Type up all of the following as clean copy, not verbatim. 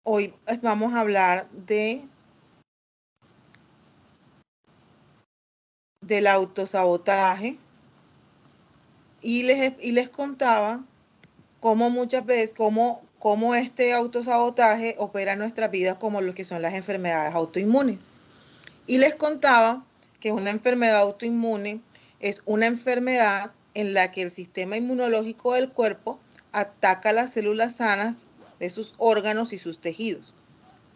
Hoy vamos a hablar del autosabotaje y les contaba cómo muchas veces, cómo este autosabotaje opera en nuestras vidas como lo que son las enfermedades autoinmunes. Y les contaba que una enfermedad autoinmune es una enfermedad en la que el sistema inmunológico del cuerpo ataca las células sanas de sus órganos y sus tejidos.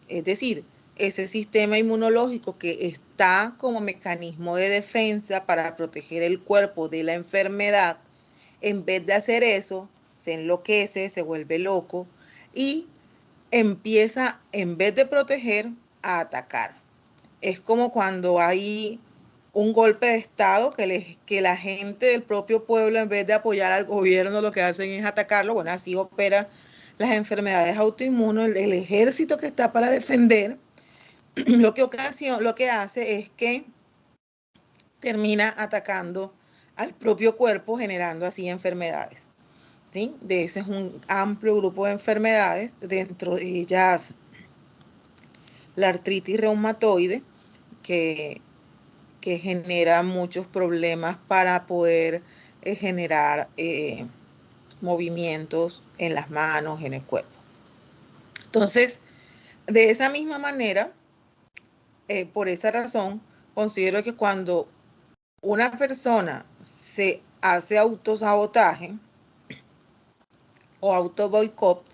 Es decir, ese sistema inmunológico que está como mecanismo de defensa para proteger el cuerpo de la enfermedad, en vez de hacer eso, se enloquece, se vuelve loco y empieza, en vez de proteger, a atacar. Es como cuando hay un golpe de Estado que la gente del propio pueblo, en vez de apoyar al gobierno, lo que hacen es atacarlo. Bueno, así opera las enfermedades autoinmunes. El ejército que está para defender, lo que hace es que termina atacando al propio cuerpo, generando así enfermedades. ¿Sí? De ese es un amplio grupo de enfermedades, dentro de ellas la artritis reumatoide, que genera muchos problemas para poder generar movimientos en las manos, en el cuerpo. Entonces, de esa misma manera, por esa razón, considero que cuando una persona se hace autosabotaje o autoboicot,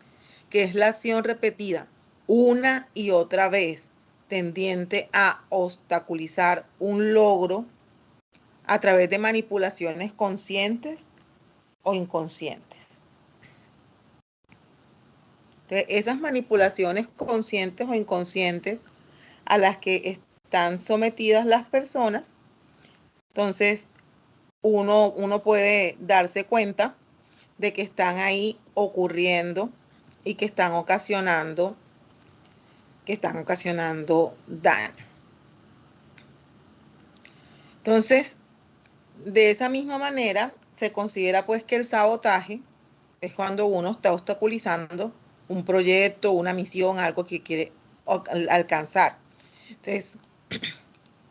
que es la acción repetida una y otra vez tendiente a obstaculizar un logro a través de manipulaciones conscientes o inconscientes. Entonces, esas manipulaciones conscientes o inconscientes a las que están sometidas las personas, entonces uno puede darse cuenta de que están ahí ocurriendo y que están ocasionando daño. Entonces, de esa misma manera, se considera pues que el sabotaje es cuando uno está obstaculizando un proyecto, una misión, algo que quiere alcanzar. Entonces,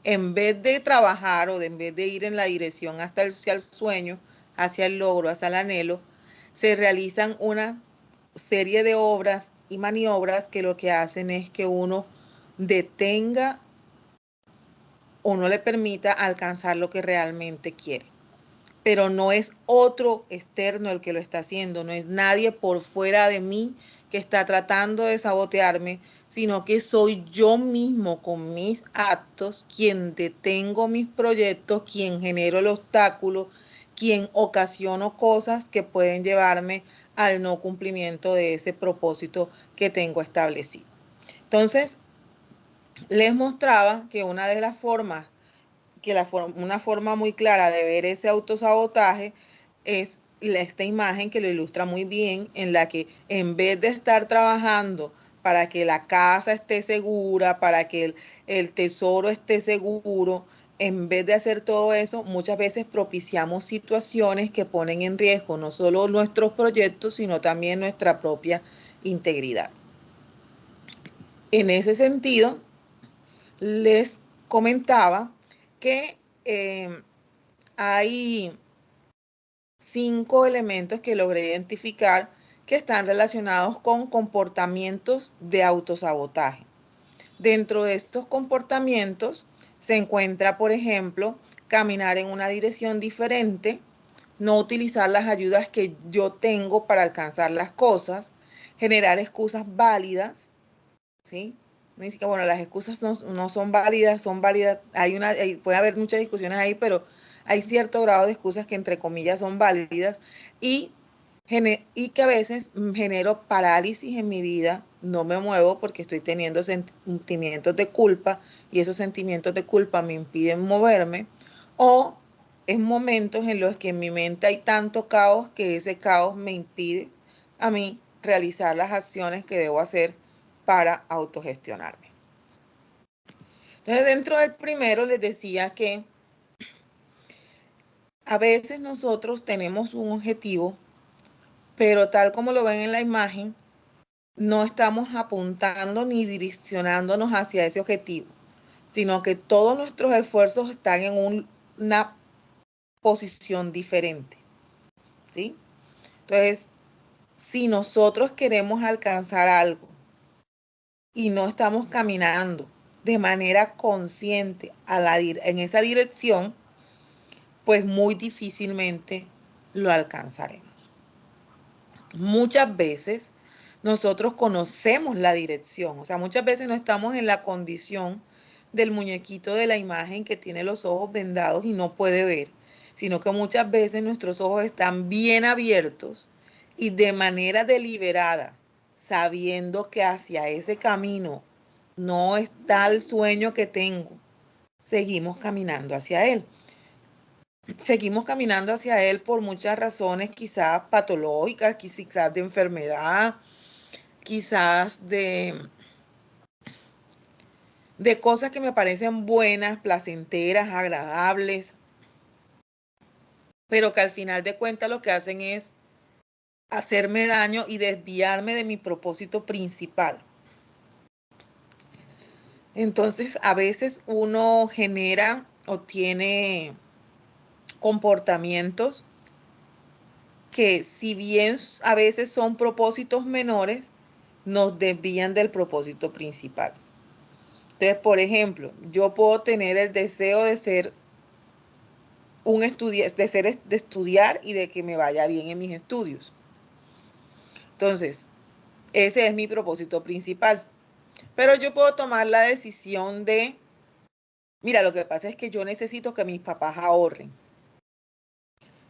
en vez de trabajar o en vez de ir en la dirección hacia el sueño, hacia el logro, hacia el anhelo, se realizan una serie de obras y maniobras que lo que hacen es que uno detenga o no le permita alcanzar lo que realmente quiere. Pero no es otro externo el que lo está haciendo, no es nadie por fuera de mí que está tratando de sabotearme, sino que soy yo mismo con mis actos quien detengo mis proyectos, quien genero el obstáculo, quien ocasiono cosas que pueden llevarme al no cumplimiento de ese propósito que tengo establecido. Entonces, les mostraba que una de las formas una forma muy clara de ver ese autosabotaje es esta imagen que lo ilustra muy bien, en la que en vez de estar trabajando para que la casa esté segura, para que el tesoro esté seguro, en vez de hacer todo eso, muchas veces propiciamos situaciones que ponen en riesgo no solo nuestros proyectos, sino también nuestra propia integridad. En ese sentido, les comentaba que hay 5 elementos que logré identificar que están relacionados con comportamientos de autosabotaje. Dentro de estos comportamientos se encuentra, por ejemplo, caminar en una dirección diferente, no utilizar las ayudas que yo tengo para alcanzar las cosas, generar excusas válidas, ¿sí? Bueno, las excusas no son válidas, puede haber muchas discusiones ahí, pero hay cierto grado de excusas que entre comillas son válidas y que a veces genero parálisis en mi vida, no me muevo porque estoy teniendo sentimientos de culpa y esos sentimientos de culpa me impiden moverme, o en momentos en los que en mi mente hay tanto caos que ese caos me impide a mí realizar las acciones que debo hacer para autogestionarme. Entonces, dentro del primero les decía que a veces nosotros tenemos un objetivo, pero tal como lo ven en la imagen, no estamos apuntando ni direccionándonos hacia ese objetivo, sino que todos nuestros esfuerzos están en una posición diferente, ¿sí? Entonces, si nosotros queremos alcanzar algo y no estamos caminando de manera consciente en esa dirección, pues muy difícilmente lo alcanzaremos. Muchas veces nosotros conocemos la dirección, o sea, muchas veces no estamos en la condición del muñequito de la imagen que tiene los ojos vendados y no puede ver, sino que muchas veces nuestros ojos están bien abiertos y de manera deliberada, sabiendo que hacia ese camino no está el sueño que tengo, seguimos caminando hacia él. Seguimos caminando hacia él por muchas razones, quizás patológicas, quizás de enfermedad, quizás de cosas que me parecen buenas, placenteras, agradables, pero que al final de cuentas lo que hacen es hacerme daño y desviarme de mi propósito principal. Entonces, a veces uno genera o tiene comportamientos que, si bien a veces son propósitos menores, nos desvían del propósito principal. Entonces, por ejemplo, yo puedo tener el deseo de ser de estudiar y de que me vaya bien en mis estudios. Entonces, ese es mi propósito principal. Pero yo puedo tomar la decisión de, mira, lo que pasa es que yo necesito que mis papás ahorren.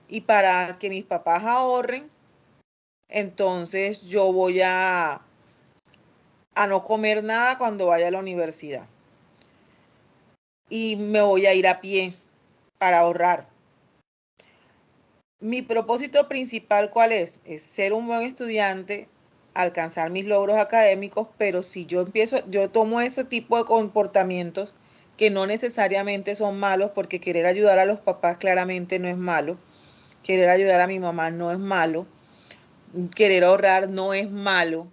Y para que mis papás ahorren, entonces yo voy a no comer nada cuando vaya a la universidad. Y me voy a ir a pie para ahorrar. Mi propósito principal, ¿cuál es? Es ser un buen estudiante, alcanzar mis logros académicos, pero si yo tomo ese tipo de comportamientos que no necesariamente son malos, porque querer ayudar a los papás claramente no es malo, querer ayudar a mi mamá no es malo, querer ahorrar no es malo,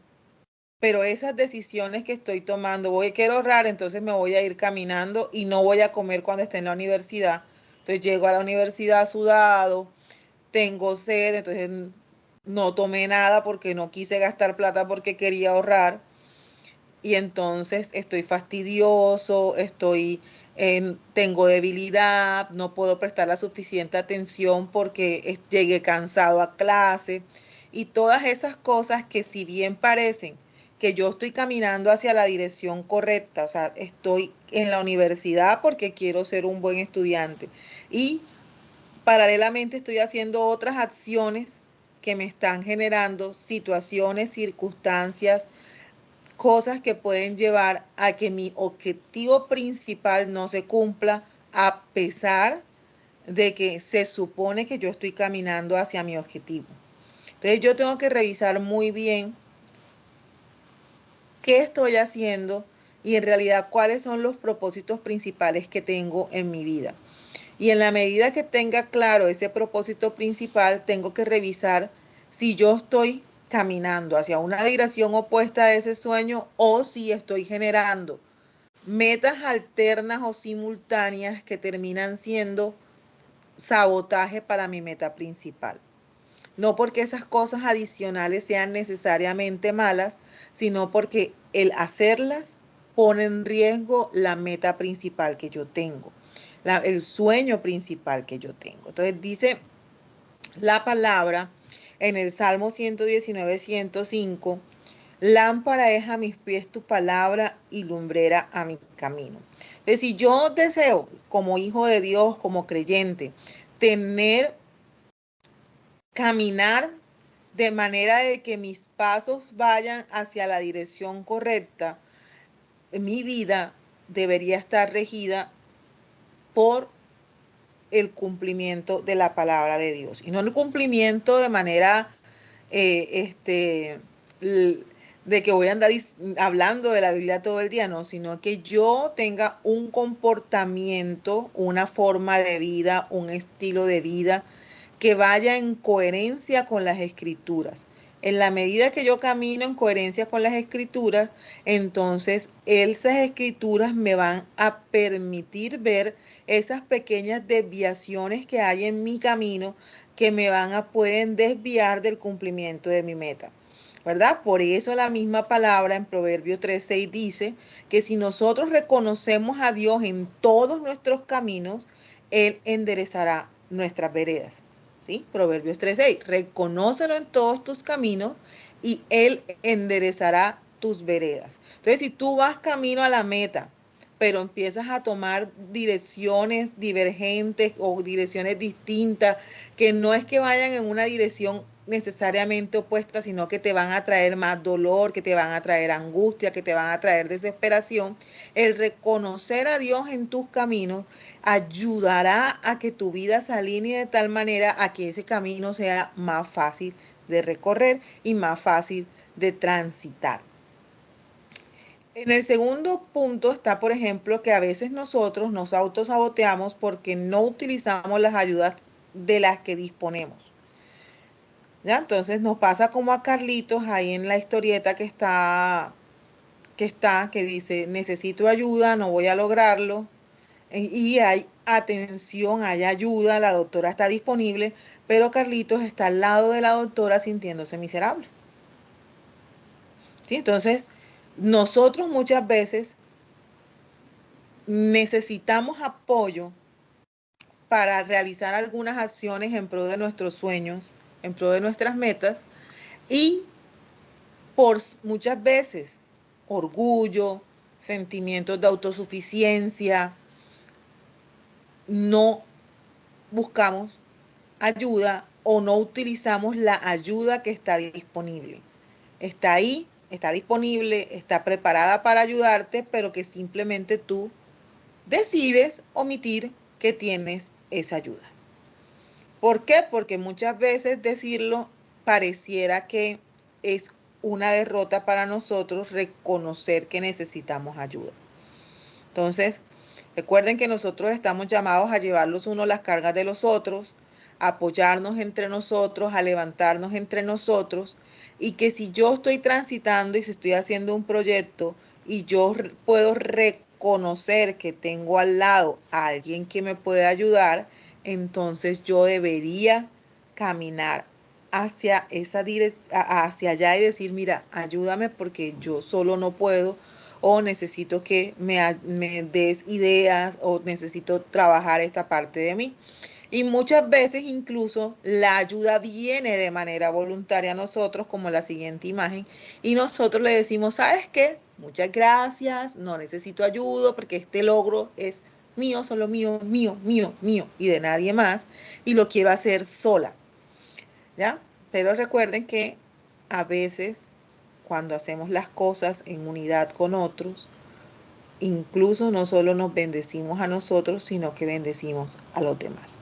pero esas decisiones que estoy tomando, quiero ahorrar, entonces me voy a ir caminando y no voy a comer cuando esté en la universidad. Entonces llego a la universidad sudado, tengo sed, entonces no tomé nada porque no quise gastar plata porque quería ahorrar. Y entonces estoy fastidioso, tengo debilidad, no puedo prestar la suficiente atención porque llegué cansado a clase. Y todas esas cosas que, si bien parecen que yo estoy caminando hacia la dirección correcta, o sea, estoy en la universidad porque quiero ser un buen estudiante. Y paralelamente estoy haciendo otras acciones que me están generando situaciones, circunstancias, cosas que pueden llevar a que mi objetivo principal no se cumpla, a pesar de que se supone que yo estoy caminando hacia mi objetivo. Entonces yo tengo que revisar muy bien qué estoy haciendo y en realidad cuáles son los propósitos principales que tengo en mi vida. Y en la medida que tenga claro ese propósito principal, tengo que revisar si yo estoy caminando hacia una dirección opuesta a ese sueño o si estoy generando metas alternas o simultáneas que terminan siendo sabotaje para mi meta principal. No porque esas cosas adicionales sean necesariamente malas, sino porque el hacerlas pone en riesgo la meta principal que yo tengo, el sueño principal que yo tengo. Entonces dice la palabra en el Salmo 119, 105, lámpara es a mis pies tu palabra y lumbrera a mi camino. Es decir, yo deseo, como hijo de Dios, como creyente, caminar de manera de que mis pasos vayan hacia la dirección correcta. Mi vida debería estar regida por el cumplimiento de la palabra de Dios. Y no el cumplimiento de manera de que voy a andar hablando de la Biblia todo el día, no, sino que yo tenga un comportamiento, una forma de vida, un estilo de vida que vaya en coherencia con las escrituras, En la medida que yo camino en coherencia con las escrituras, entonces esas escrituras me van a permitir ver esas pequeñas desviaciones que hay en mi camino que pueden desviar del cumplimiento de mi meta. ¿Verdad? Por eso la misma palabra en Proverbios 3:6 dice que si nosotros reconocemos a Dios en todos nuestros caminos, Él enderezará nuestras veredas. ¿Sí? Proverbios 3:6. Reconócelo en todos tus caminos y Él enderezará tus veredas. Entonces, si tú vas camino a la meta, pero empiezas a tomar direcciones divergentes o direcciones distintas, que no es que vayan en una dirección necesariamente opuesta, sino que te van a traer más dolor, que te van a traer angustia, que te van a traer desesperación. El reconocer a Dios en tus caminos ayudará a que tu vida se alinee de tal manera a que ese camino sea más fácil de recorrer y más fácil de transitar. En el segundo punto está, por ejemplo, que a veces nosotros nos autosaboteamos porque no utilizamos las ayudas de las que disponemos. ¿Ya? Entonces nos pasa como a Carlitos ahí en la historieta que dice, necesito ayuda, no voy a lograrlo. Y hay atención, hay ayuda, la doctora está disponible, pero Carlitos está al lado de la doctora sintiéndose miserable. ¿Sí? Entonces, nosotros muchas veces necesitamos apoyo para realizar algunas acciones en pro de nuestros sueños, en pro de nuestras metas, y por muchas veces orgullo, sentimientos de autosuficiencia, no buscamos ayuda o no utilizamos la ayuda que está disponible. Está ahí, está disponible, está preparada para ayudarte, pero que simplemente tú decides omitir que tienes esa ayuda. ¿Por qué? Porque muchas veces decirlo pareciera que es una derrota para nosotros reconocer que necesitamos ayuda. Entonces, recuerden que nosotros estamos llamados a llevar los unos las cargas de los otros, a apoyarnos entre nosotros, a levantarnos entre nosotros, y que si yo estoy transitando y si estoy haciendo un proyecto y yo puedo reconocer que tengo al lado a alguien que me puede ayudar, entonces yo debería caminar hacia esa hacia allá y decir, mira, ayúdame porque yo solo no puedo, o necesito que me des ideas, o necesito trabajar esta parte de mí. Y muchas veces incluso la ayuda viene de manera voluntaria a nosotros, como la siguiente imagen, y nosotros le decimos, ¿sabes qué? Muchas gracias, no necesito ayuda porque este logro es mío, solo mío, mío, mío, mío, y de nadie más, y lo quiero hacer sola, ¿ya? Pero recuerden que a veces cuando hacemos las cosas en unidad con otros, incluso no solo nos bendecimos a nosotros, sino que bendecimos a los demás.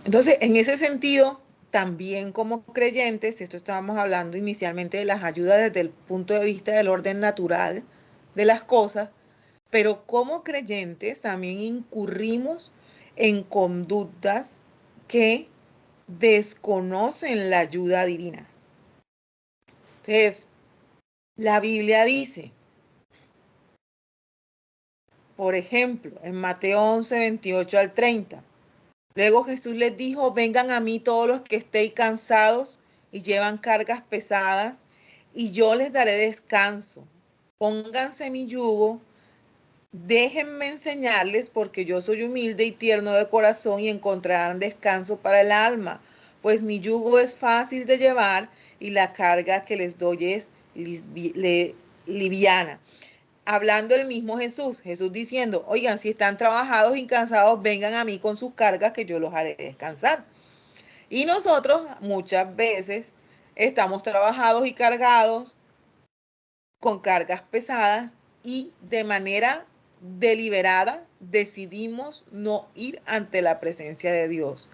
Entonces, en ese sentido, también como creyentes, esto estábamos hablando inicialmente de las ayudas desde el punto de vista del orden natural de las cosas, pero como creyentes también incurrimos en conductas que desconocen la ayuda divina. Entonces, la Biblia dice, por ejemplo, en Mateo 11, 28 al 30, luego Jesús les dijo, vengan a mí todos los que estéis cansados y llevan cargas pesadas, y yo les daré descanso. Pónganse mi yugo, déjenme enseñarles, porque yo soy humilde y tierno de corazón, y encontrarán descanso para el alma, pues mi yugo es fácil de llevar y la carga que les doy es liviana. Hablando el mismo Jesús diciendo, oigan, si están trabajados y cansados, vengan a mí con sus cargas que yo los haré descansar. Y nosotros muchas veces estamos trabajados y cargados con cargas pesadas y de manera deliberada decidimos no ir ante la presencia de Dios.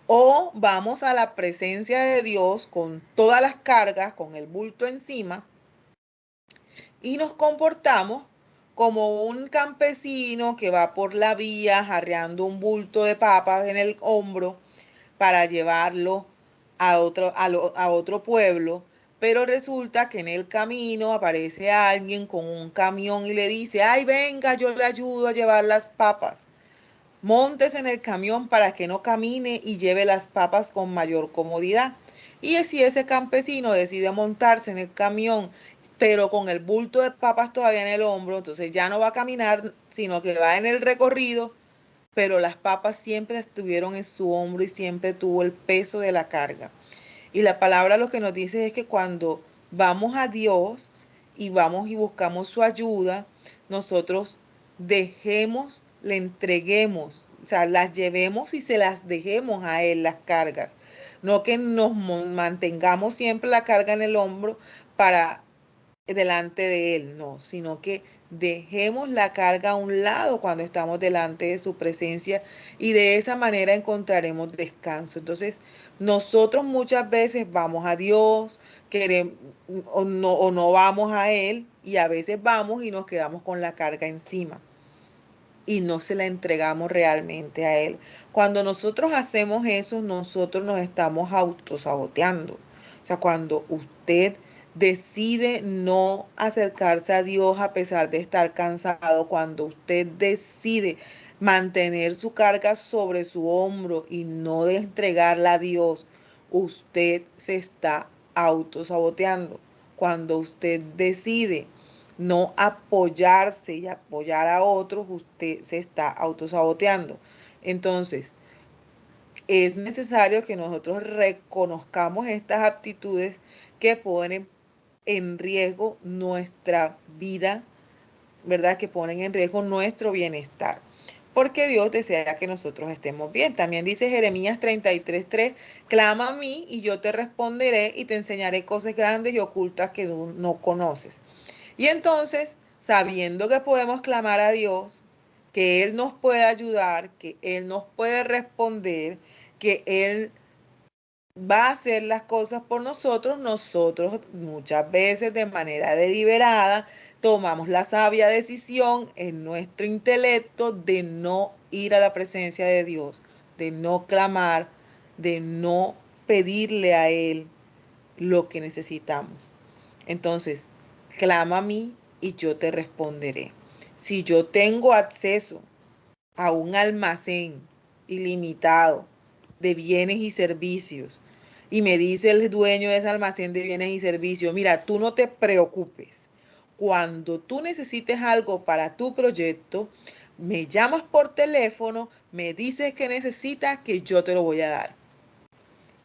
O vamos a la presencia de Dios con todas las cargas, con el bulto encima, y nos comportamos como un campesino que va por la vía jarreando un bulto de papas en el hombro para llevarlo a otro pueblo, pero resulta que en el camino aparece alguien con un camión y le dice, ay, venga, yo le ayudo a llevar las papas. Montes en el camión para que no camine y lleve las papas con mayor comodidad. Y si ese campesino decide montarse en el camión, pero con el bulto de papas todavía en el hombro, entonces ya no va a caminar, sino que va en el recorrido, pero las papas siempre estuvieron en su hombro y siempre tuvo el peso de la carga. Y la palabra lo que nos dice es que cuando vamos a Dios y vamos y buscamos su ayuda, nosotros dejemos, le entreguemos, o sea, las llevemos y se las dejemos a Él las cargas. No que nos mantengamos siempre la carga en el hombro para delante de Él, no, sino que dejemos la carga a un lado cuando estamos delante de su presencia y de esa manera encontraremos descanso. Entonces, nosotros muchas veces vamos a Dios, queremos, o no vamos a Él y a veces vamos y nos quedamos con la carga encima y no se la entregamos realmente a Él. Cuando nosotros hacemos eso, nosotros nos estamos autosaboteando. O sea, cuando usted decide no acercarse a Dios a pesar de estar cansado, cuando usted decide mantener su carga sobre su hombro y no de entregarla a Dios, usted se está autosaboteando. Cuando usted decide no apoyarse y apoyar a otros, usted se está autosaboteando. Entonces, es necesario que nosotros reconozcamos estas aptitudes que ponen en riesgo nuestra vida, ¿verdad? Que ponen en riesgo nuestro bienestar. Porque Dios desea que nosotros estemos bien. También dice Jeremías 33:3, clama a mí y yo te responderé y te enseñaré cosas grandes y ocultas que no conoces. Y entonces, sabiendo que podemos clamar a Dios, que Él nos puede ayudar, que Él nos puede responder, que Él va a hacer las cosas por nosotros, nosotros muchas veces de manera deliberada tomamos la sabia decisión en nuestro intelecto de no ir a la presencia de Dios, de no clamar, de no pedirle a Él lo que necesitamos. Entonces, clama a mí y yo te responderé. Si yo tengo acceso a un almacén ilimitado de bienes y servicios y me dice el dueño de ese almacén de bienes y servicios, mira, tú no te preocupes. Cuando tú necesites algo para tu proyecto, me llamas por teléfono, me dices que necesitas que yo te lo voy a dar.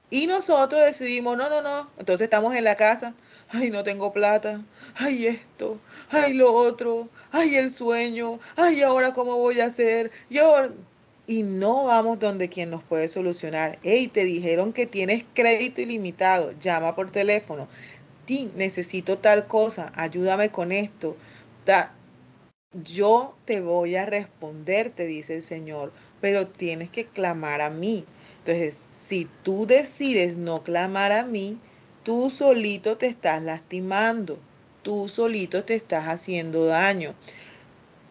Y nosotros decidimos, no, no, no. Entonces estamos en la casa. Ay, no tengo plata. Ay, esto. Ay, lo otro. Ay, el sueño. Ay, ahora cómo voy a hacer. Y no vamos donde quien nos puede solucionar. Hey, te dijeron que tienes crédito ilimitado. Llama por teléfono. Necesito tal cosa. Ayúdame con esto. Yo te voy a responder, te dice el Señor, pero tienes que clamar a mí. Entonces, si tú decides no clamar a mí, tú solito te estás lastimando, tú solito te estás haciendo daño,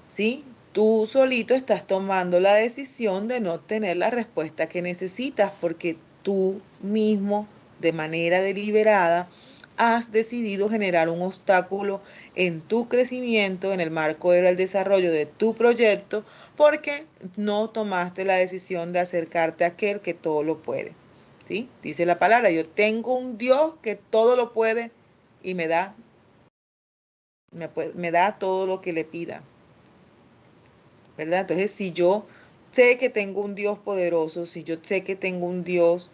¿sí? Tú solito estás tomando la decisión de no tener la respuesta que necesitas porque tú mismo, de manera deliberada, has decidido generar un obstáculo en tu crecimiento, en el marco del desarrollo de tu proyecto, porque no tomaste la decisión de acercarte a aquel que todo lo puede. ¿Sí? Dice la palabra, yo tengo un Dios que todo lo puede y me da todo lo que le pida. ¿Verdad? Entonces, si yo sé que tengo un Dios poderoso, si yo sé que tengo un Dios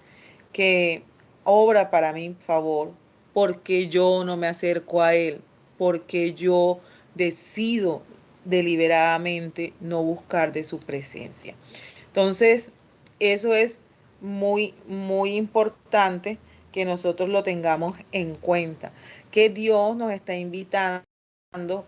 que obra para mi favor, porque yo no me acerco a Él, porque yo decido deliberadamente no buscar de su presencia. Entonces, eso es muy, muy importante que nosotros lo tengamos en cuenta, que Dios nos está invitando,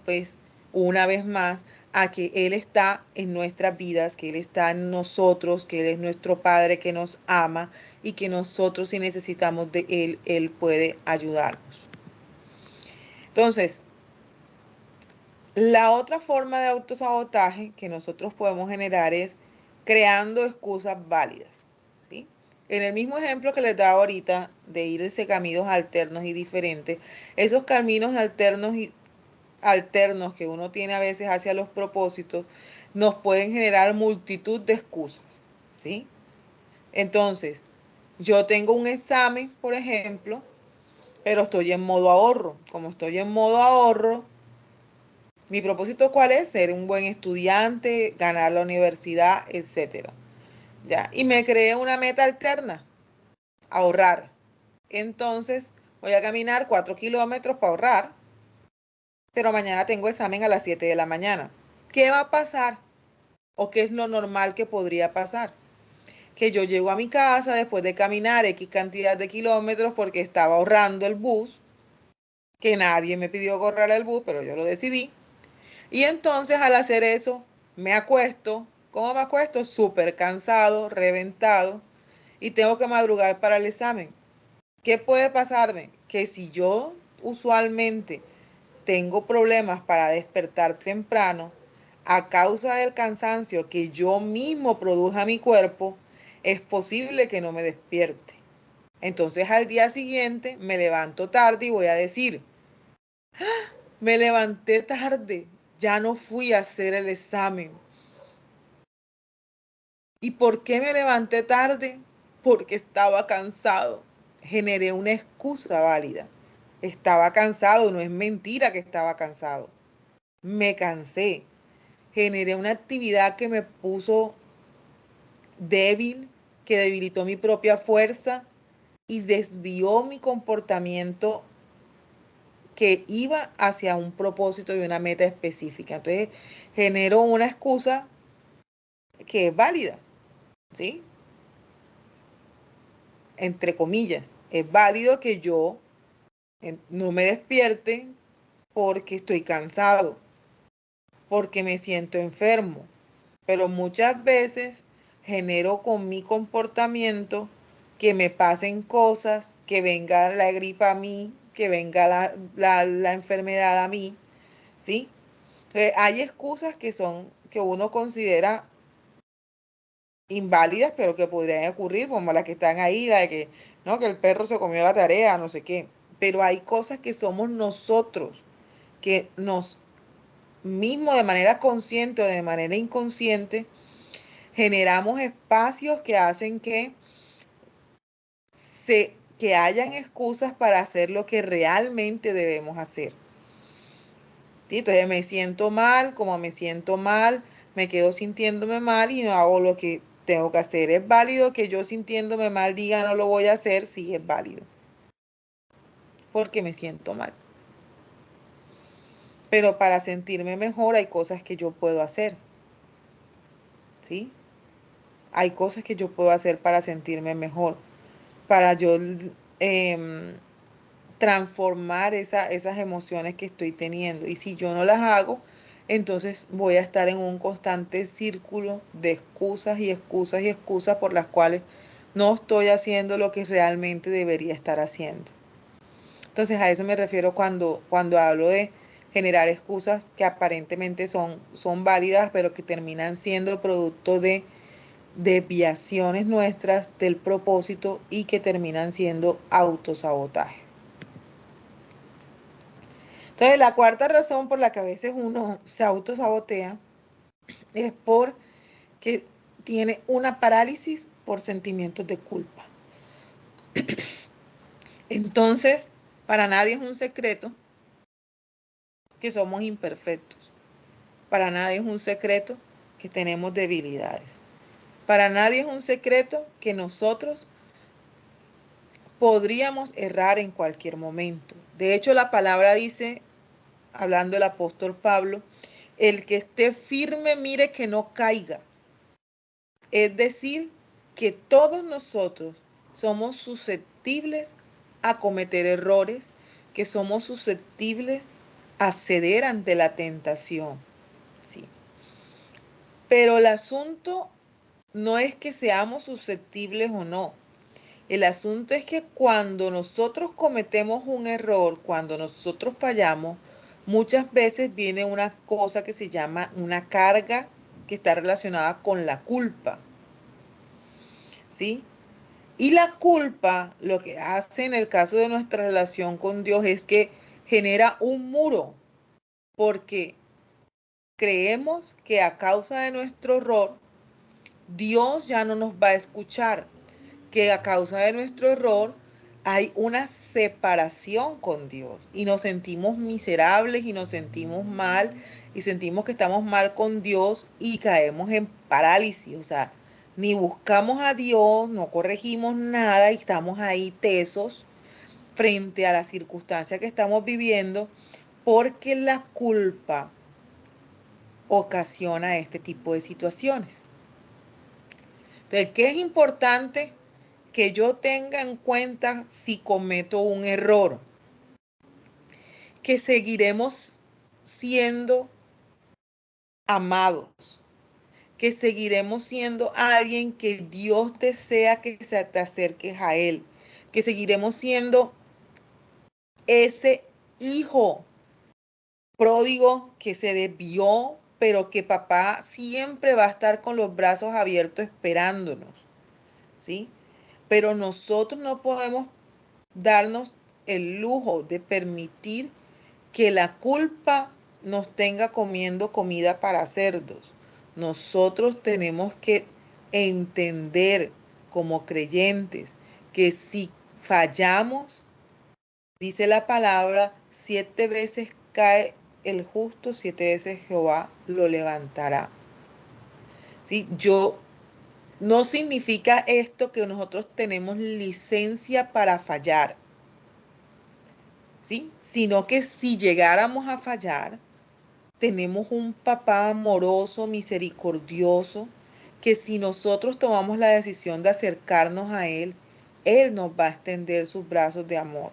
pues, una vez más, a que Él está en nuestras vidas, que Él está en nosotros, que Él es nuestro Padre que nos ama y que nosotros si necesitamos de Él, Él puede ayudarnos. Entonces, la otra forma de autosabotaje que nosotros podemos generar es creando excusas válidas, ¿sí? En el mismo ejemplo que les daba ahorita de irse caminos alternos y diferentes, esos caminos alternos que uno tiene a veces hacia los propósitos nos pueden generar multitud de excusas, ¿sí? Entonces, yo tengo un examen, por ejemplo, pero estoy en modo ahorro. Como estoy en modo ahorro, mi propósito ¿cuál es? Ser un buen estudiante, ganar la universidad, etcétera. ¿Ya? Y me creé una meta alterna, ahorrar. Entonces, voy a caminar 4 kilómetros para ahorrar, pero mañana tengo examen a las 7 de la mañana. ¿Qué va a pasar? ¿O qué es lo normal que podría pasar? Que yo llego a mi casa después de caminar X cantidad de kilómetros porque estaba ahorrando el bus, que nadie me pidió ahorrar el bus, pero yo lo decidí. Y entonces al hacer eso, me acuesto. ¿Cómo me acuesto? Súper cansado, reventado, y tengo que madrugar para el examen. ¿Qué puede pasarme? Que si yo usualmente tengo problemas para despertar temprano, a causa del cansancio que yo mismo produje a mi cuerpo, es posible que no me despierte. Entonces al día siguiente me levanto tarde y voy a decir, me levanté tarde, ya no fui a hacer el examen. ¿Y por qué me levanté tarde? Porque estaba cansado. Generé una excusa válida. Estaba cansado, no es mentira que estaba cansado. Me cansé. Generé una actividad que me puso débil, que debilitó mi propia fuerza y desvió mi comportamiento que iba hacia un propósito y una meta específica. Entonces, generó una excusa que es válida, ¿sí? Entre comillas, es válido que yo no me despierte porque estoy cansado, porque me siento enfermo, pero muchas veces genero con mi comportamiento que me pasen cosas, que venga la gripa a mí, que venga la enfermedad a mí, ¿sí? Entonces, hay excusas que uno considera inválidas, pero que podrían ocurrir, como las que están ahí, la de que, no, que el perro se comió la tarea, no sé qué. Pero hay cosas que somos nosotros, que nos mismo de manera consciente o de manera inconsciente, generamos espacios que hacen que hayan excusas para hacer lo que realmente debemos hacer. ¿Sí? Entonces me siento mal, como me siento mal, me quedo sintiéndome mal y no hago lo que tengo que hacer. ¿Es válido que yo sintiéndome mal diga no lo voy a hacer? Sí, es válido. Porque me siento mal. Pero para sentirme mejor hay cosas que yo puedo hacer. ¿Sí? Hay cosas que yo puedo hacer para sentirme mejor. Para yo transformar esas emociones que estoy teniendo. Y si yo no las hago, entonces voy a estar en un constante círculo de excusas y excusas y excusas por las cuales no estoy haciendo lo que realmente debería estar haciendo. Entonces a eso me refiero cuando hablo de generar excusas que aparentemente son válidas, pero que terminan siendo producto de desviaciones nuestras del propósito y que terminan siendo autosabotaje. Entonces, la cuarta razón por la que a veces uno se autosabotea es porque tiene una parálisis por sentimientos de culpa. Entonces, para nadie es un secreto que somos imperfectos. Para nadie es un secreto que tenemos debilidades. Para nadie es un secreto que nosotros podríamos errar en cualquier momento. De hecho, la palabra dice, hablando el apóstol Pablo, el que esté firme, mire que no caiga. Es decir, que todos nosotros somos susceptibles a cometer errores, que somos susceptibles a ceder ante la tentación. ¿Sí? Pero el asunto no es que seamos susceptibles o no. El asunto es que cuando nosotros cometemos un error, cuando nosotros fallamos, muchas veces viene una cosa que se llama una carga que está relacionada con la culpa. ¿Sí? Y la culpa, lo que hace en el caso de nuestra relación con Dios es que genera un muro, porque creemos que a causa de nuestro error, Dios ya no nos va a escuchar, que a causa de nuestro error hay una separación con Dios y nos sentimos miserables y nos sentimos mal y sentimos que estamos mal con Dios y caemos en parálisis, o sea, ni buscamos a Dios, no corregimos nada y estamos ahí tesos frente a la circunstancia que estamos viviendo porque la culpa ocasiona este tipo de situaciones. Entonces, ¿qué es importante que yo tenga en cuenta si cometo un error? Que seguiremos siendo amados, que seguiremos siendo alguien que Dios desea que se te acerques a Él, que seguiremos siendo ese hijo pródigo que se desvió, pero que papá siempre va a estar con los brazos abiertos esperándonos, ¿sí? Pero nosotros no podemos darnos el lujo de permitir que la culpa nos tenga comiendo comida para cerdos. Nosotros tenemos que entender como creyentes que si fallamos, dice la palabra, 7 veces cae el justo, 7 veces Jehová lo levantará. ¿Sí? No significa esto que nosotros tenemos licencia para fallar, ¿sí? Sino que si llegáramos a fallar, tenemos un papá amoroso, misericordioso, que si nosotros tomamos la decisión de acercarnos a Él, Él nos va a extender sus brazos de amor,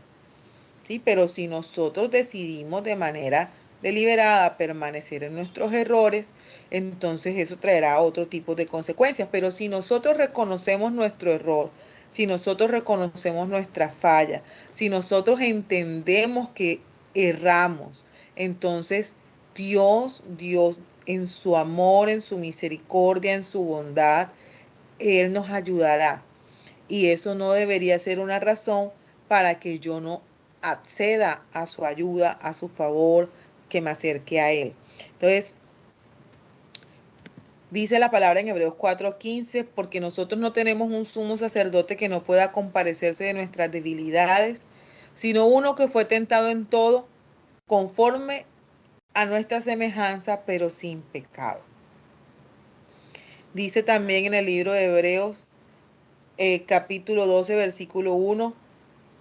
¿sí? Pero si nosotros decidimos de manera deliberada permanecer en nuestros errores, entonces eso traerá otro tipo de consecuencias. Pero si nosotros reconocemos nuestro error, si nosotros reconocemos nuestra falla, si nosotros entendemos que erramos, entonces Dios en su amor, en su misericordia, en su bondad, Él nos ayudará. Y eso no debería ser una razón para que yo no acceda a su ayuda, a su favor, que me acerque a Él. Entonces, dice la palabra en Hebreos 4:15, porque nosotros no tenemos un sumo sacerdote que no pueda compadecerse de nuestras debilidades, sino uno que fue tentado en todo, conforme a nuestra semejanza, pero sin pecado. Dice también en el libro de Hebreos, capítulo 12, versículo 1,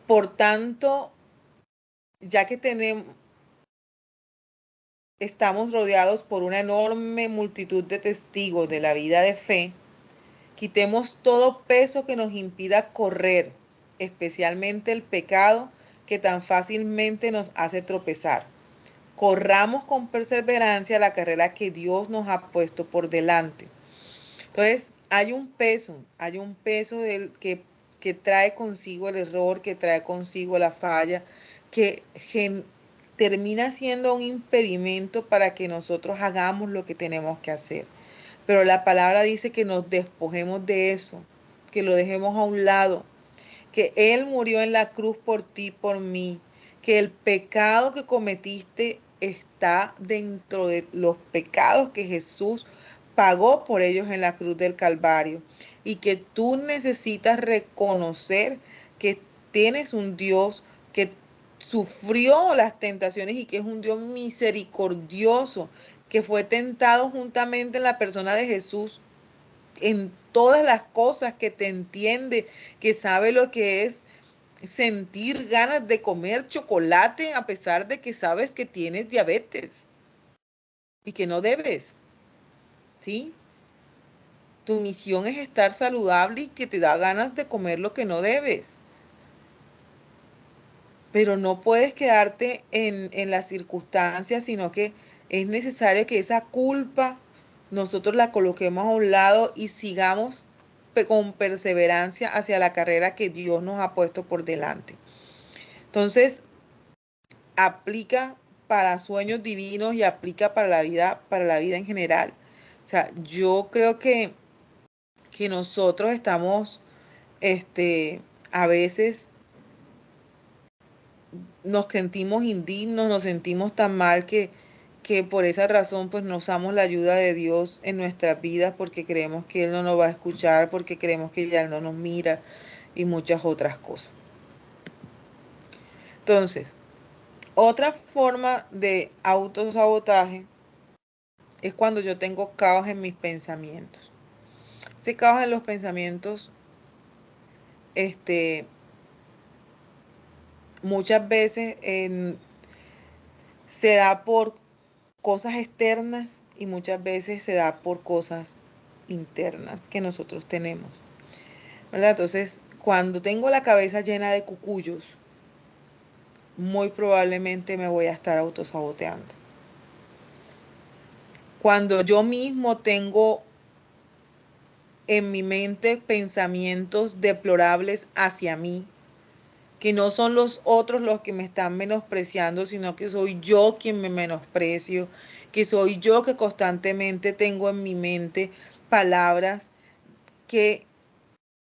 por tanto, ya que estamos rodeados por una enorme multitud de testigos de la vida de fe, quitemos todo peso que nos impida correr, especialmente el pecado que tan fácilmente nos hace tropezar. Corramos con perseverancia la carrera que Dios nos ha puesto por delante. Entonces, hay un peso que trae consigo el error, que trae consigo la falla, que termina siendo un impedimento para que nosotros hagamos lo que tenemos que hacer. Pero la palabra dice que nos despojemos de eso, que lo dejemos a un lado, que Él murió en la cruz por ti, por mí, que el pecado que cometiste está dentro de los pecados que Jesús pagó por ellos en la cruz del Calvario y que tú necesitas reconocer que tienes un Dios que sufrió las tentaciones y que es un Dios misericordioso, que fue tentado juntamente en la persona de Jesús en todas las cosas, que te entiende, que sabe lo que es sentir ganas de comer chocolate a pesar de que sabes que tienes diabetes y que no debes, ¿sí? Tu misión es estar saludable y que te da ganas de comer lo que no debes. Pero no puedes quedarte en las circunstancias, sino que es necesario que esa culpa nosotros la coloquemos a un lado y sigamos con perseverancia hacia la carrera que Dios nos ha puesto por delante. Entonces, aplica para sueños divinos y aplica para la vida en general. O sea, yo creo que nosotros estamos a veces nos sentimos indignos, nos sentimos tan mal que por esa razón pues no usamos la ayuda de Dios en nuestras vidas porque creemos que Él no nos va a escuchar, porque creemos que ya Él no nos mira y muchas otras cosas. Entonces, otra forma de autosabotaje es cuando yo tengo caos en mis pensamientos. Ese caos en los pensamientos, muchas veces se da por cosas externas y muchas veces se da por cosas internas que nosotros tenemos, ¿verdad? Entonces, cuando tengo la cabeza llena de cucuyos, muy probablemente me voy a estar autosaboteando. Cuando yo mismo tengo en mi mente pensamientos deplorables hacia mí, que no son los otros los que me están menospreciando, sino que soy yo quien me menosprecio, que soy yo que constantemente tengo en mi mente palabras que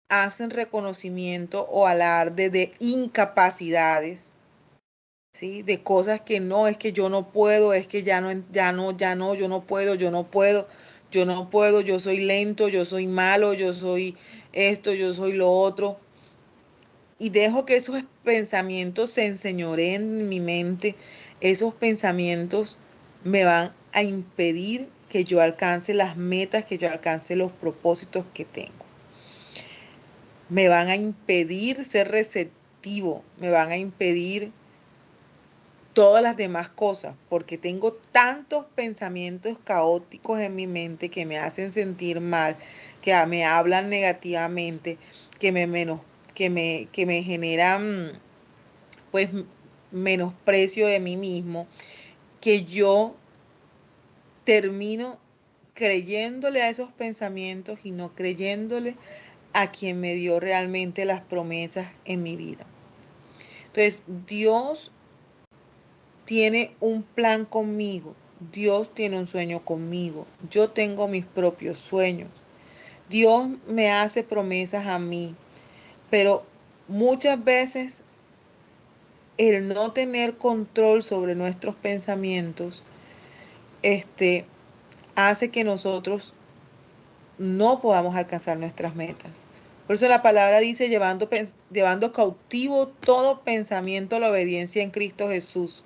hacen reconocimiento o alarde de incapacidades, ¿sí? De cosas que no, es que yo no puedo, es que ya no, yo no puedo, yo no puedo, yo no puedo, yo soy lento, yo soy malo, yo soy esto, yo soy lo otro. Y dejo que esos pensamientos se enseñoreen en mi mente. Esos pensamientos me van a impedir que yo alcance las metas, que yo alcance los propósitos que tengo. Me van a impedir ser receptivo, me van a impedir todas las demás cosas, porque tengo tantos pensamientos caóticos en mi mente que me hacen sentir mal, que me hablan negativamente, que me generan pues menosprecio de mí mismo, que yo termino creyéndole a esos pensamientos y no creyéndole a quien me dio realmente las promesas en mi vida. Entonces, Dios tiene un plan conmigo. Dios tiene un sueño conmigo. Yo tengo mis propios sueños. Dios me hace promesas a mí. Pero muchas veces el no tener control sobre nuestros pensamientos, hace que nosotros no podamos alcanzar nuestras metas. Por eso la palabra dice llevando cautivo todo pensamiento a la obediencia en Cristo Jesús.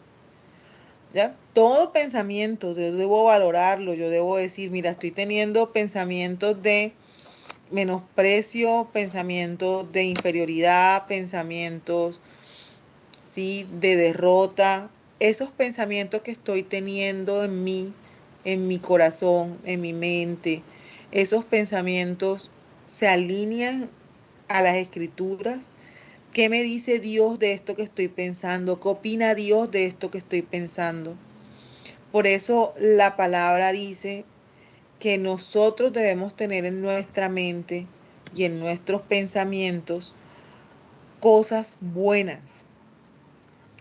¿Ya? Todo pensamiento, yo debo valorarlo, yo debo decir, mira, estoy teniendo pensamientos de menosprecio, pensamientos de inferioridad, pensamientos, ¿sí?, de derrota. Esos pensamientos que estoy teniendo en mí, en mi corazón, en mi mente, esos pensamientos se alinean a las escrituras. ¿Qué me dice Dios de esto que estoy pensando? ¿Qué opina Dios de esto que estoy pensando? Por eso la palabra dice que nosotros debemos tener en nuestra mente y en nuestros pensamientos cosas buenas,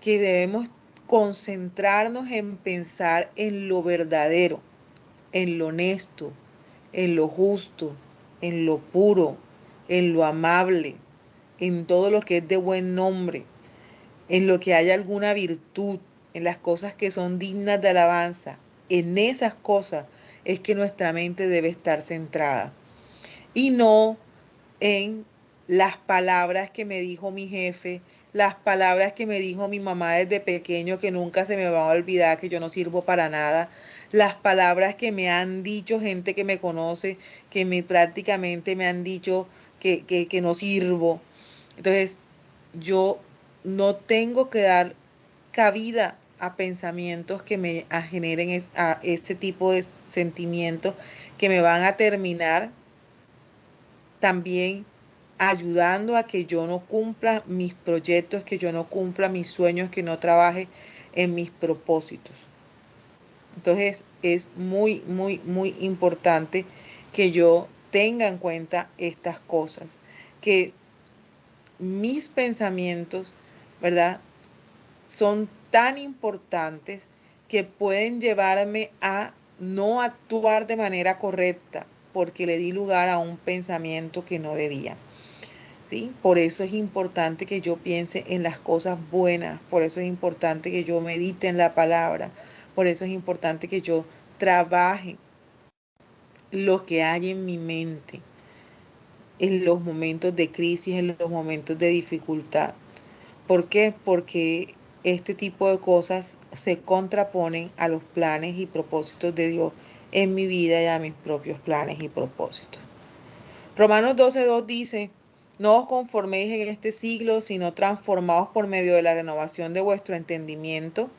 que debemos concentrarnos en pensar en lo verdadero, en lo honesto, en lo justo, en lo puro, en lo amable, en todo lo que es de buen nombre, en lo que haya alguna virtud, en las cosas que son dignas de alabanza. En esas cosas es que nuestra mente debe estar centrada y no en las palabras que me dijo mi jefe, las palabras que me dijo mi mamá desde pequeño, que nunca se me va a olvidar, que yo no sirvo para nada, las palabras que me han dicho gente que me conoce, prácticamente me han dicho que no sirvo. Entonces, yo no tengo que dar cabida a pensamientos que me generen a ese tipo de sentimientos que me van a terminar también ayudando a que yo no cumpla mis proyectos, que yo no cumpla mis sueños, que no trabaje en mis propósitos. Entonces es muy, muy, muy importante que yo tenga en cuenta estas cosas, que mis pensamientos, ¿verdad?, son tan importantes que pueden llevarme a no actuar de manera correcta porque le di lugar a un pensamiento que no debía. ¿sí? Por eso es importante que yo piense en las cosas buenas, por eso es importante que yo medite en la palabra, por eso es importante que yo trabaje lo que hay en mi mente en los momentos de crisis, en los momentos de dificultad. ¿Por qué? Porque este tipo de cosas se contraponen a los planes y propósitos de Dios en mi vida y a mis propios planes y propósitos. Romanos 12:2 dice, no os conforméis en este siglo, sino transformaos por medio de la renovación de vuestro entendimiento,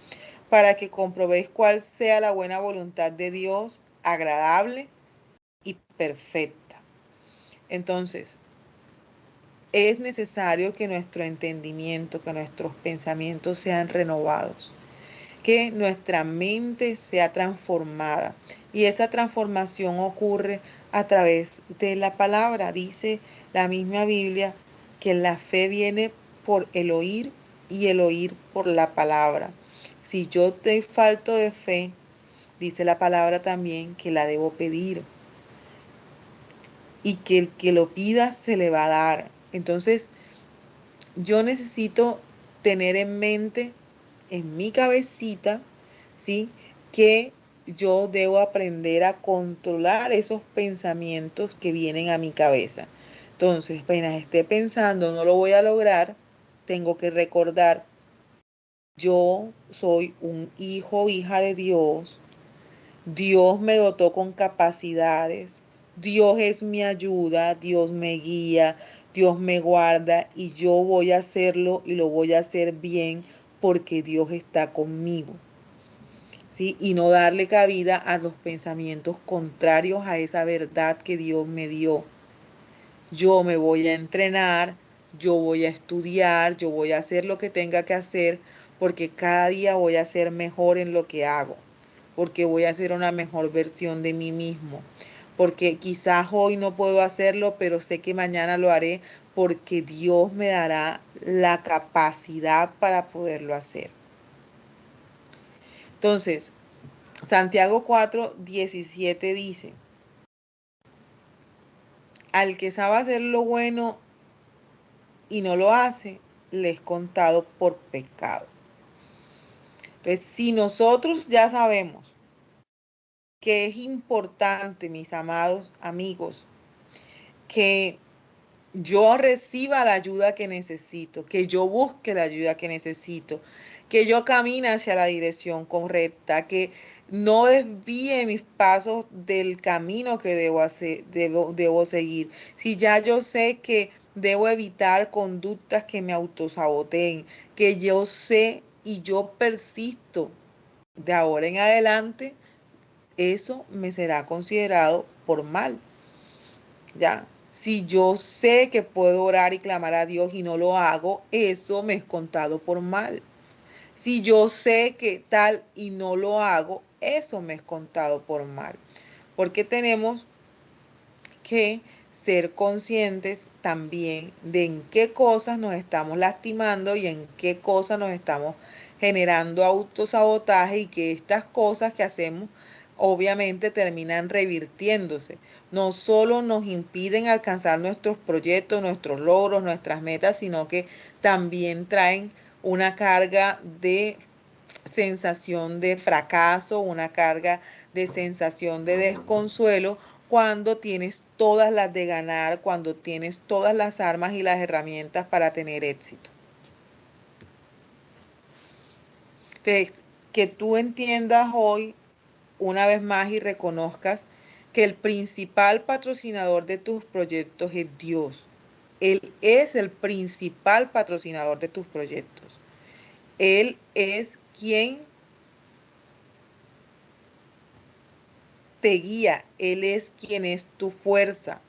para que comprobéis cuál sea la buena voluntad de Dios, agradable y perfecta. Entonces, es necesario que nuestro entendimiento, que nuestros pensamientos sean renovados, que nuestra mente sea transformada. Y esa transformación ocurre a través de la palabra. Dice la misma Biblia que la fe viene por el oír y el oír por la palabra. Si yo te falto de fe, dice la palabra también que la debo pedir y que el que lo pida se le va a dar. Entonces, yo necesito tener en mente, en mi cabecita, ¿sí? Que yo debo aprender a controlar esos pensamientos que vienen a mi cabeza. Entonces, apenas esté pensando, no lo voy a lograr, tengo que recordar, yo soy un hijo o hija de Dios. Dios me dotó con capacidades. Dios es mi ayuda, Dios me guía, Dios me guarda y yo voy a hacerlo y lo voy a hacer bien porque Dios está conmigo. ¿Sí? Y no darle cabida a los pensamientos contrarios a esa verdad que Dios me dio. Yo me voy a entrenar, yo voy a estudiar, yo voy a hacer lo que tenga que hacer porque cada día voy a ser mejor en lo que hago, porque voy a ser una mejor versión de mí mismo, porque quizás hoy no puedo hacerlo, pero sé que mañana lo haré porque Dios me dará la capacidad para poderlo hacer. Entonces, Santiago 4:17 dice, al que sabe hacer lo bueno y no lo hace, le es contado por pecado. Entonces, si nosotros ya sabemos que es importante, mis amados amigos, que yo reciba la ayuda que necesito, que yo busque la ayuda que necesito, que yo camine hacia la dirección correcta, que no desvíe mis pasos del camino que debo seguir. Si ya yo sé que debo evitar conductas que me autosaboteen, que yo sé y yo persisto de ahora en adelante, eso me será considerado por mal. ¿Ya? Si yo sé que puedo orar y clamar a Dios y no lo hago, eso me es contado por mal. Si yo sé que tal y no lo hago, eso me es contado por mal. Porque tenemos que ser conscientes también de en qué cosas nos estamos lastimando y en qué cosas nos estamos generando autosabotaje y que estas cosas que hacemos obviamente terminan revirtiéndose. No solo nos impiden alcanzar nuestros proyectos, nuestros logros, nuestras metas, sino que también traen una carga de sensación de fracaso, una carga de sensación de desconsuelo cuando tienes todas las de ganar, cuando tienes todas las armas y las herramientas para tener éxito. Entonces, que tú entiendas hoy una vez más y reconozcas que el principal patrocinador de tus proyectos es Dios. Él es el principal patrocinador de tus proyectos. Él es quien te guía, Él es quien es tu fuerza,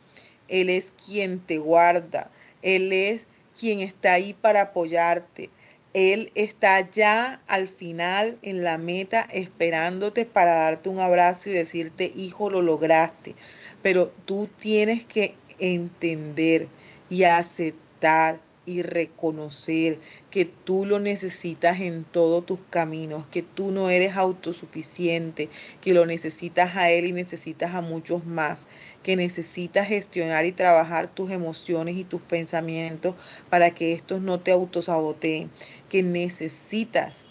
Él es quien te guarda, Él es quien está ahí para apoyarte. Él está ya al final en la meta esperándote para darte un abrazo y decirte, hijo, lo lograste. Pero tú tienes que entender y aceptar y reconocer que tú lo necesitas en todos tus caminos, que tú no eres autosuficiente, que lo necesitas a Él y necesitas a muchos más, que necesitas gestionar y trabajar tus emociones y tus pensamientos para que estos no te autosaboteen, que necesitas,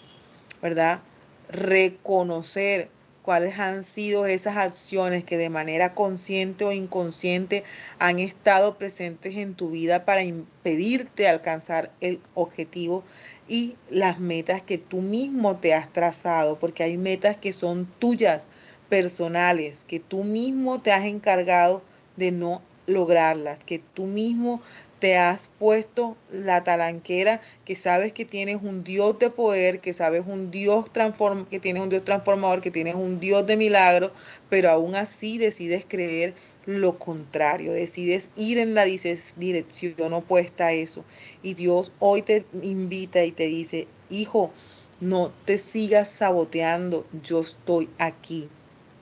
¿verdad? Reconocer cuáles han sido esas acciones que de manera consciente o inconsciente han estado presentes en tu vida para impedirte alcanzar el objetivo y las metas que tú mismo te has trazado, porque hay metas que son tuyas, personales, que tú mismo te has encargado de no lograrlas, que tú mismo te has puesto la talanquera, que sabes que tienes un Dios de poder, que sabes que tienes un Dios transformador, que tienes un Dios de milagro, pero aún así decides creer lo contrario, decides ir en la dirección opuesta a eso. Y Dios hoy te invita y te dice, hijo, no te sigas saboteando, yo estoy aquí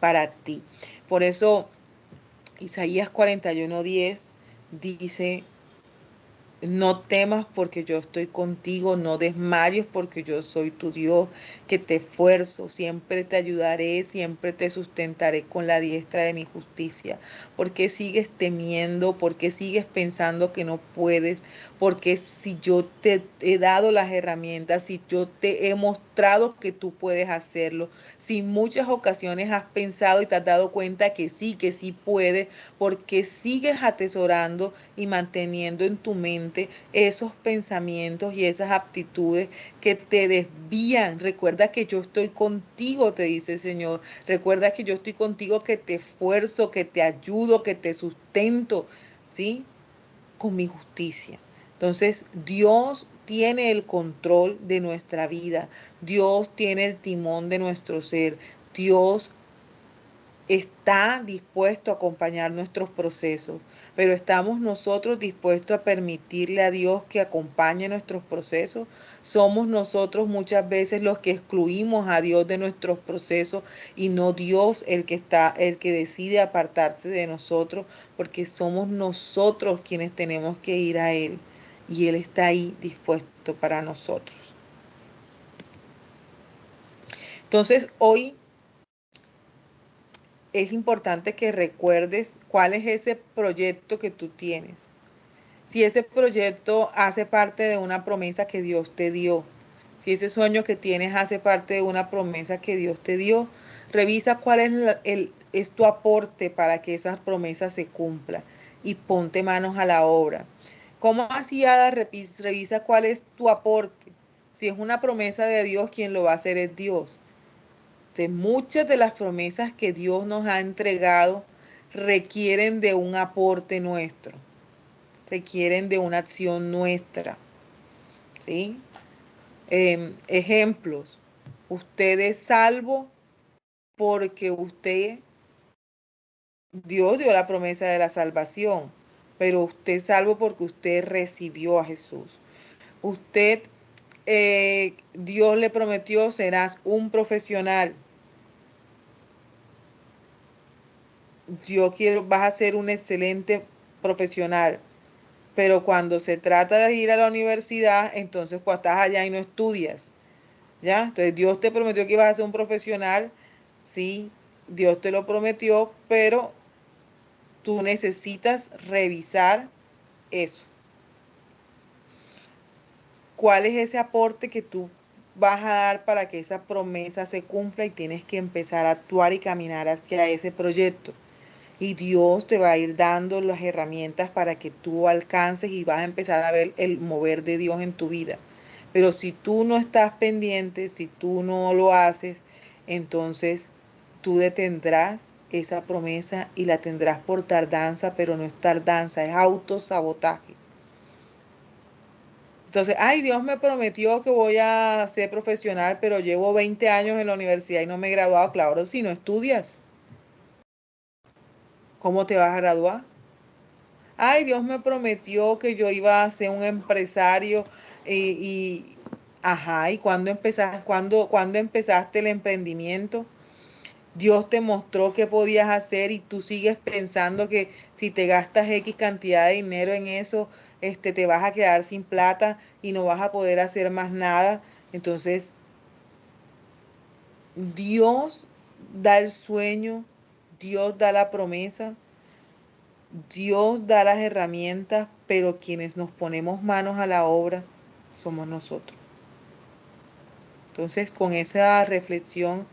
para ti. Por eso Isaías 41:10 dice, no temas porque yo estoy contigo, no desmayes porque yo soy tu Dios, que te esfuerzo, siempre te ayudaré, siempre te sustentaré con la diestra de mi justicia. ¿Por qué sigues temiendo? ¿Por qué sigues pensando que no puedes? Porque si yo te he dado las herramientas, si yo te he mostrado que tú puedes hacerlo, si en muchas ocasiones has pensado y te has dado cuenta que sí puedes, porque sigues atesorando y manteniendo en tu mente esos pensamientos y esas aptitudes que te desvían. Recuerda que yo estoy contigo, te dice el Señor. Recuerda que yo estoy contigo, que te esfuerzo, que te ayudo, que te sustento, ¿sí? Con mi justicia. Entonces, Dios tiene el control de nuestra vida. Dios tiene el timón de nuestro ser. Dios está dispuesto a acompañar nuestros procesos, pero ¿estamos nosotros dispuestos a permitirle a Dios que acompañe nuestros procesos? Somos nosotros muchas veces los que excluimos a Dios de nuestros procesos y no Dios el que decide apartarse de nosotros, porque somos nosotros quienes tenemos que ir a Él y Él está ahí dispuesto para nosotros. Entonces, hoy es importante que recuerdes cuál es ese proyecto que tú tienes. Si ese proyecto hace parte de una promesa que Dios te dio, si ese sueño que tienes hace parte de una promesa que Dios te dio, revisa cuál es tu aporte para que esa promesa se cumpla y ponte manos a la obra. ¿Cómo así, Ada? Revisa cuál es tu aporte. Si es una promesa de Dios, quien lo va a hacer es Dios. Muchas de las promesas que Dios nos ha entregado requieren de un aporte nuestro, requieren de una acción nuestra, ¿sí? Ejemplos, usted es salvo porque Dios dio la promesa de la salvación, pero usted es salvo porque usted recibió a Jesús. Usted, Dios le prometió, serás un profesional. Vas a ser un excelente profesional, pero cuando se trata de ir a la universidad, entonces cuando estás allá y no estudias, ¿ya? Entonces Dios te prometió que ibas a ser un profesional, sí, Dios te lo prometió, pero tú necesitas revisar eso. ¿Cuál es ese aporte que tú vas a dar para que esa promesa se cumpla? Y tienes que empezar a actuar y caminar hacia ese proyecto. Y Dios te va a ir dando las herramientas para que tú alcances y vas a empezar a ver el mover de Dios en tu vida. Pero si tú no estás pendiente, si tú no lo haces, entonces tú detendrás esa promesa y la tendrás por tardanza, pero no es tardanza, es autosabotaje. Entonces, ay, Dios me prometió que voy a ser profesional, pero llevo 20 años en la universidad y no me he graduado. Claro, si no estudias, ¿cómo te vas a graduar? Ay, Dios me prometió que yo iba a ser un empresario ajá, ¿y cuándo empezaste el emprendimiento? Dios te mostró qué podías hacer y tú sigues pensando que si te gastas X cantidad de dinero en eso, te vas a quedar sin plata y no vas a poder hacer más nada. Entonces, Dios da el sueño, Dios da la promesa, Dios da las herramientas, pero quienes nos ponemos manos a la obra somos nosotros. Entonces, con esa reflexión,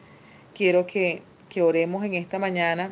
quiero que oremos en esta mañana